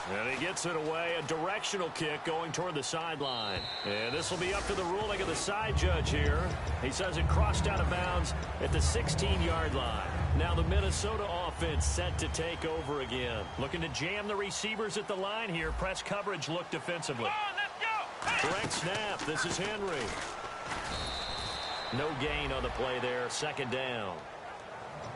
And he gets it away, a directional kick going toward the sideline. And this will be up to the ruling of the side judge here. He says it crossed out of bounds at the 16-yard line. Now the Minnesota offense set to take over again. Looking to jam the receivers at the line here. Press coverage look defensively. Direct snap. This is Henry. No gain on the play there. 2nd down.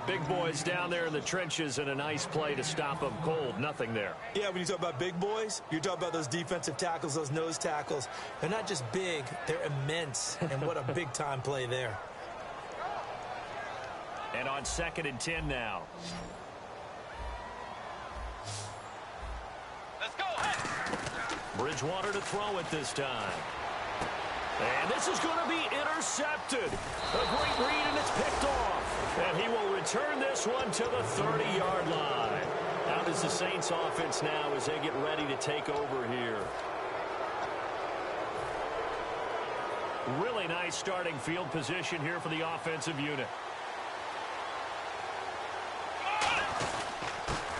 Big boys down there in the trenches and a nice play to stop them cold. Nothing there. Yeah, when you talk about big boys, you're talking about those defensive tackles, those nose tackles. They're not just big, they're immense. And what a big-time play there. And on 2nd and 10 now. Let's go. Bridgewater to throw it this time. And this is going to be intercepted. A great read, and it's picked off. And he will return this one to the 30-yard line. How does the Saints offense now as they get ready to take over here? Really nice starting field position here for the offensive unit.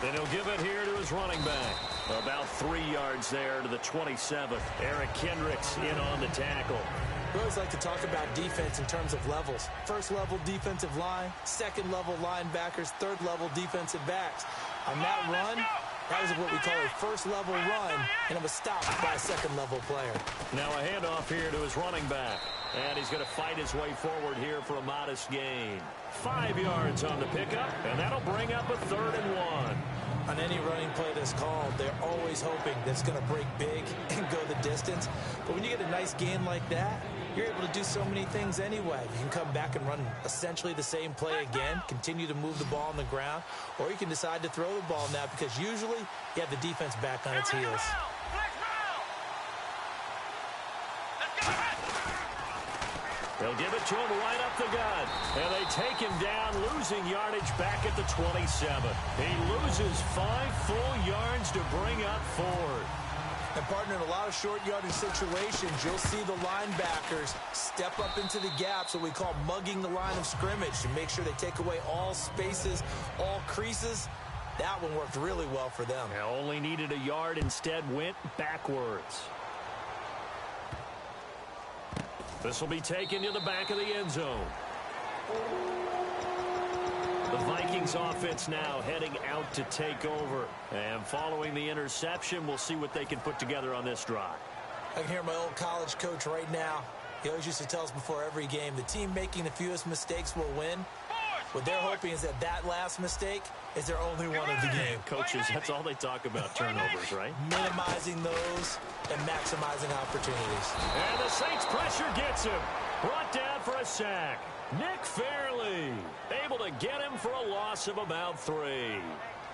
Then he'll give it here to his running back. About 3 yards there to the 27th. Eric Kendricks in on the tackle. We always like to talk about defense in terms of levels. First level defensive line, second level linebackers, third level defensive backs. On that run, that was what we call a first level run, and it was stopped by a second level player. Now a handoff here to his running back. And he's going to fight his way forward here for a modest gain. 5 yards on the pickup, and that'll bring up a 3rd and 1. On any running play that's called, they're always hoping that it's going to break big and go the distance. But when you get a nice gain like that, you're able to do so many things anyway. You can come back and run essentially the same play again, continue to move the ball on the ground, or you can decide to throw the ball now because usually you have the defense back on its heels. They'll give it to him right up the gut. And they take him down, losing yardage back at the 27. He loses 5 full yards to bring up 4. And, partner, in a lot of short yardage situations, you'll see the linebackers step up into the gaps, what we call mugging the line of scrimmage, to make sure they take away all spaces, all creases. That one worked really well for them. Now only needed a yard, instead went backwards. This will be taken to the back of the end zone. The Vikings offense now heading out to take over. And following the interception, we'll see what they can put together on this drive. I can hear my old college coach right now. He always used to tell us before every game, the team making the fewest mistakes will win. What they're hoping is that last mistake is their only one of the game. Coaches, that's all they talk about, turnovers, right? Minimizing those and maximizing opportunities. And the Saints pressure gets him. Brought down for a sack. Nick Fairley able to get him for a loss of about 3.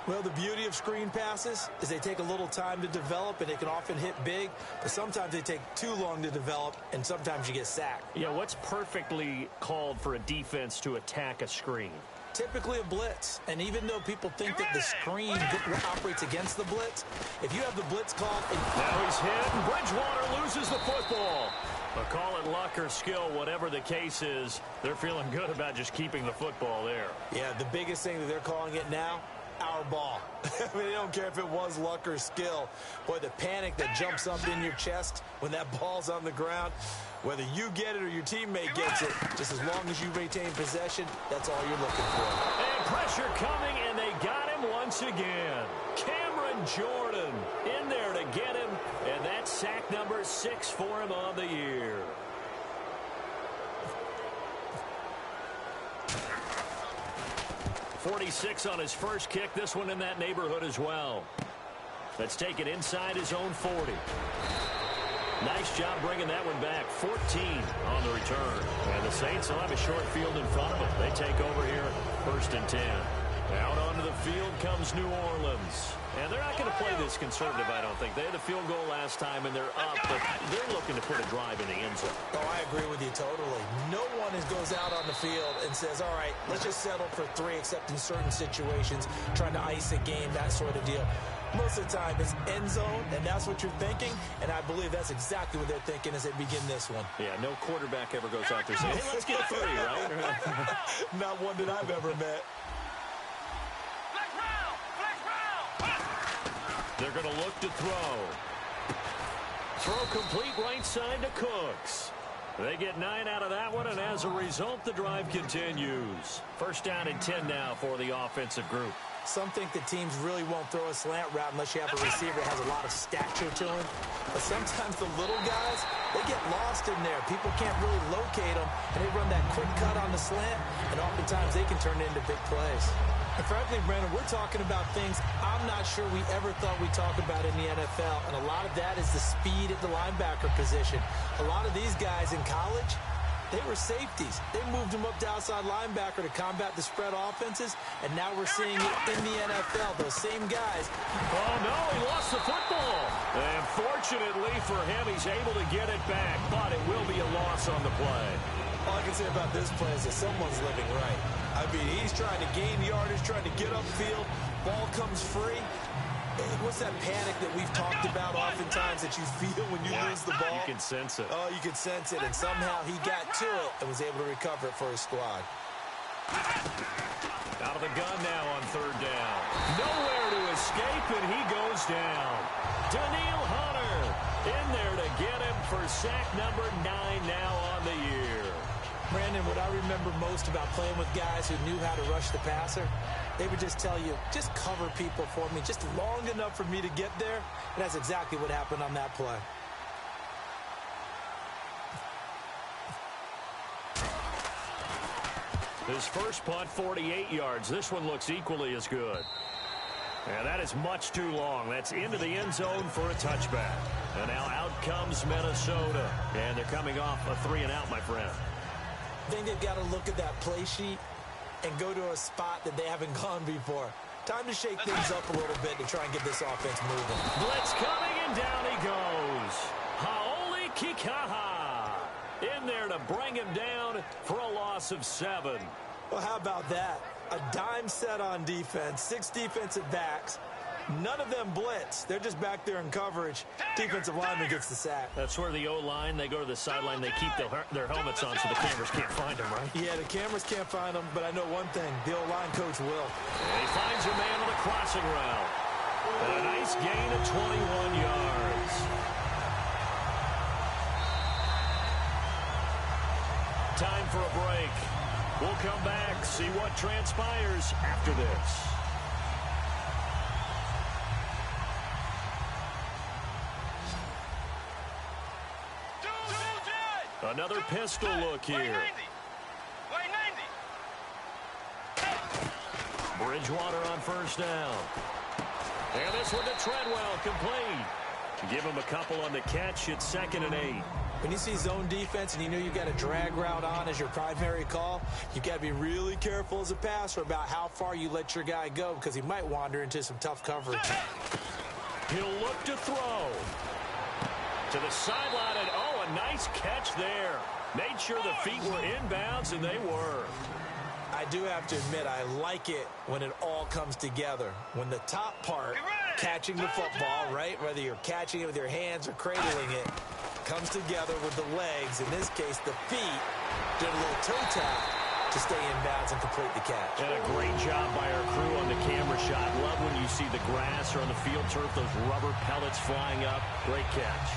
Well, the beauty of screen passes is they take a little time to develop, and they can often hit big, but sometimes they take too long to develop, and sometimes you get sacked. Yeah, what's perfectly called for a defense to attack a screen? Typically a blitz, and even though people think that the screen operates against the blitz, if you have the blitz called... Now he's hit, and Bridgewater loses the football. But call it luck or skill, whatever the case is, they're feeling good about just keeping the football there. Yeah, the biggest thing that they're calling it now, our ball. I mean, they don't care if it was luck or skill. Boy, the panic that jumps up in your chest when that ball's on the ground, whether you get it or your teammate gets it, just as long as you retain possession, that's all you're looking for. And pressure coming, and they got him once again. Cameron Jordan in there to get him, and that's sack number 6 for him on the year. .46 on his first kick. This one in that neighborhood as well. Let's take it inside his own 40. Nice job bringing that one back. 14 on the return. And the Saints will have a short field in front of them. They take over here, 1st and 10. Out onto the field comes New Orleans. And they're not going to play this conservative, I don't think. They had a field goal last time, and they're up, but they're looking to put a drive in the end zone. Oh, I agree with you totally. No one goes out on the field and says, all right, let's just settle for 3, except in certain situations, trying to ice a game, that sort of deal. Most of the time, it's end zone, and that's what you're thinking, and I believe that's exactly what they're thinking as they begin this one. Yeah, no quarterback ever goes out there saying, hey, let's get 3, right? Not one that I've ever met. They're going to look to throw. Throw complete right side to Cooks. They get 9 out of that one, and as a result, the drive continues. 1st down and 10 now for the offensive group. Some think that teams really won't throw a slant route unless you have a receiver that has a lot of stature to him. But sometimes the little guys, they get lost in there. People can't really locate them, and they run that quick cut on the slant, and oftentimes they can turn it into big plays. And frankly, Brandon, we're talking about things I'm not sure we ever thought we'd talk about in the NFL, and a lot of that is the speed at the linebacker position. A lot of these guys in college, they were safeties. They moved them up to outside linebacker to combat the spread offenses, and now we're seeing it in the NFL. Those same guys. Oh, no, he lost the football. And fortunately for him, he's able to get it back, but it will be a loss on the play. All I can say about this play is that someone's living right. I mean, he's trying to gain yardage, trying to get upfield. Ball comes free. What's that panic that we've talked about oftentimes that you feel when you lose the ball? You can sense it. Oh, you can sense it. And somehow he got to it and was able to recover it for his squad. Out of the gun now on 3rd down. Nowhere to escape, and he goes goes down. Daniil Hunter in there to get him for sack number 9 now on the year. Brandon, what I remember most about playing with guys who knew how to rush the passer, they would just tell you, just cover people for me, just long enough for me to get there. And that's exactly what happened on that play. His first punt, 48 yards. This one looks equally as good. And that is much too long. That's into the end zone for a touchback. And now out comes Minnesota. And they're coming off a 3-and-out, my friend. I think they've got to look at that play sheet and go to a spot that they haven't gone before. Time to shake things up a little bit to try and get this offense moving. Blitz coming, and down he goes. Haoli Kikaha in there to bring him down for a loss of 7. Well, how about that? A dime set on defense, 6 defensive backs. None of them blitz. They're just back there in coverage. Defensive lineman gets the sack. That's where the O-line, they go to the sideline, they keep their helmets on so the cameras can't find them, right? Yeah, the cameras can't find them, but I know one thing. The O-line coach will. And he finds a man on the crossing route. And a nice gain of 21 yards. Time for a break. We'll come back, see what transpires after this. Another pistol look here. Bridgewater on first down. And this one to Treadwell, complete. Give him a couple on the catch. It's 2nd and 8. When you see zone defense and you know you've got a drag route on as your primary call, you've got to be really careful as a passer about how far you let your guy go because he might wander into some tough coverage. He'll look to throw. To the sideline, and oh, a nice catch there. Made sure the feet were inbounds, and they were. I do have to admit, I like it when it all comes together. When the top part, catching the football, right, whether you're catching it with your hands or cradling it, comes together with the legs. In this case, the feet did a little toe tap to stay inbounds and complete the catch. And a great job by our crew on the camera shot. Love when you see the grass or on the field turf, those rubber pellets flying up. Great catch.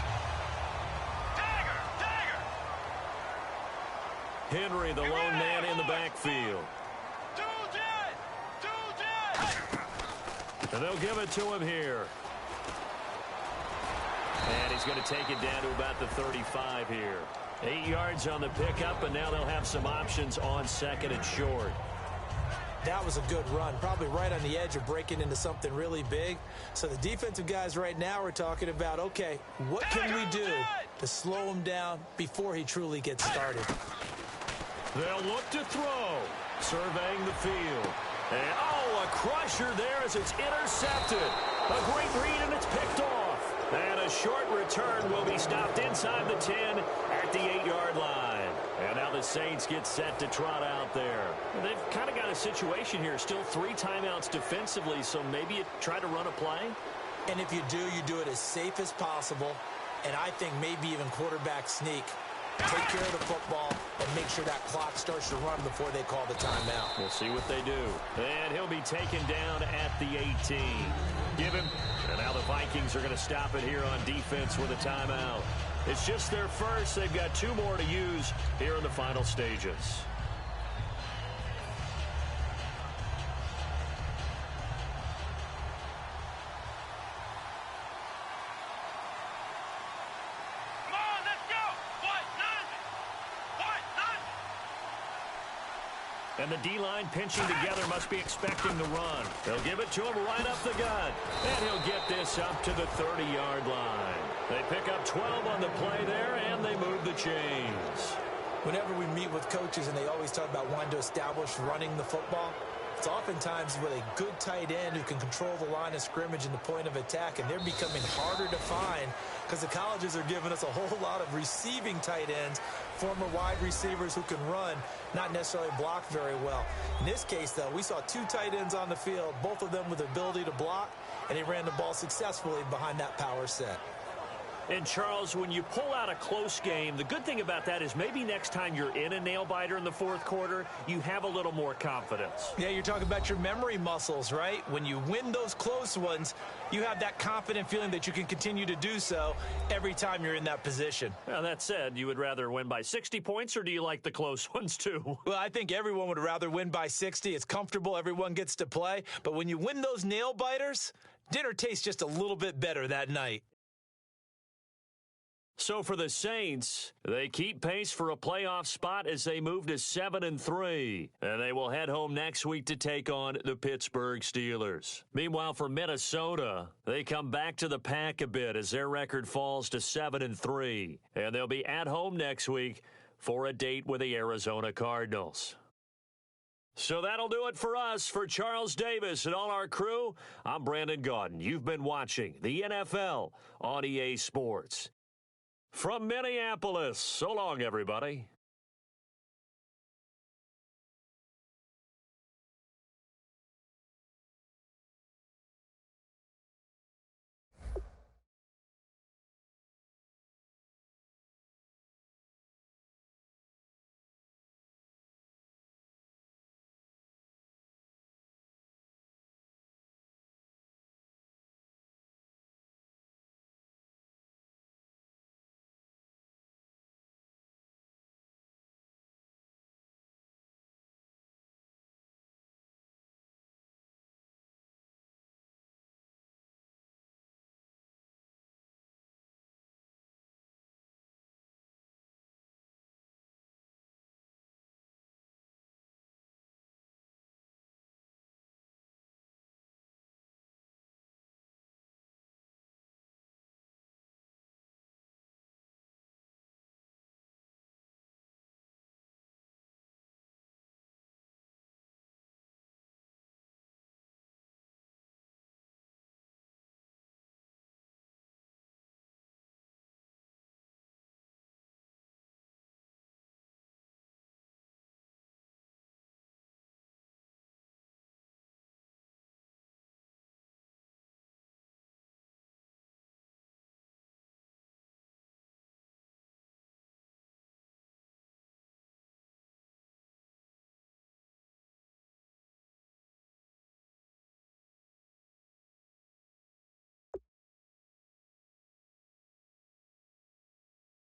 Henry, the lone man in the backfield. And they'll give it to him here. And he's going to take it down to about the 35 here. 8 yards on the pickup, and now they'll have some options on 2nd and short. That was a good run, probably right on the edge of breaking into something really big. So the defensive guys right now are talking about, okay, what can we do to slow him down before he truly gets started? They'll look to throw. Surveying the field. And, oh, a crusher there as it's intercepted. A great read, and it's picked off. And a short return will be stopped inside the 10 at the 8-yard line. And now the Saints get set to trot out there. They've kind of got a situation here. Still 3 timeouts defensively, so maybe you try to run a play. And if you do it as safe as possible. And I think maybe even quarterback sneak. Take care of the football and make sure that clock starts to run before they call the timeout. We'll see what they do. And he'll be taken down at the 18. Give him. And now the Vikings are going to stop it here on defense with a timeout. It's just their first. They've got 2 more to use here in the final stages. And the D-line pinching together must be expecting the run. They'll give it to him right up the gut. And he'll get this up to the 30-yard line. They pick up 12 on the play there, and they move the chains. Whenever we meet with coaches and they always talk about wanting to establish running the football, it's oftentimes with a good tight end who can control the line of scrimmage and the point of attack, and they're becoming harder to find because the colleges are giving us a whole lot of receiving tight ends, former wide receivers who can run, not necessarily block very well. In this case, though, we saw 2 tight ends on the field, both of them with the ability to block, and they ran the ball successfully behind that power set. And, Charles, when you pull out a close game, the good thing about that is maybe next time you're in a nail-biter in the fourth quarter, you have a little more confidence. Yeah, you're talking about your memory muscles, right? When you win those close ones, you have that confident feeling that you can continue to do so every time you're in that position. Now, that said, you would rather win by 60 points, or do you like the close ones, too? Well, I think everyone would rather win by 60. It's comfortable. Everyone gets to play. But when you win those nail-biters, dinner tastes just a little bit better that night. So for the Saints, they keep pace for a playoff spot as they move to 7-3. And they will head home next week to take on the Pittsburgh Steelers. Meanwhile, for Minnesota, they come back to the pack a bit as their record falls to 7-3. And they'll be at home next week for a date with the Arizona Cardinals. So that'll do it for us. For Charles Davis and all our crew, I'm Brandon Gaudin. You've been watching the NFL on EA Sports. From Minneapolis, so long, everybody.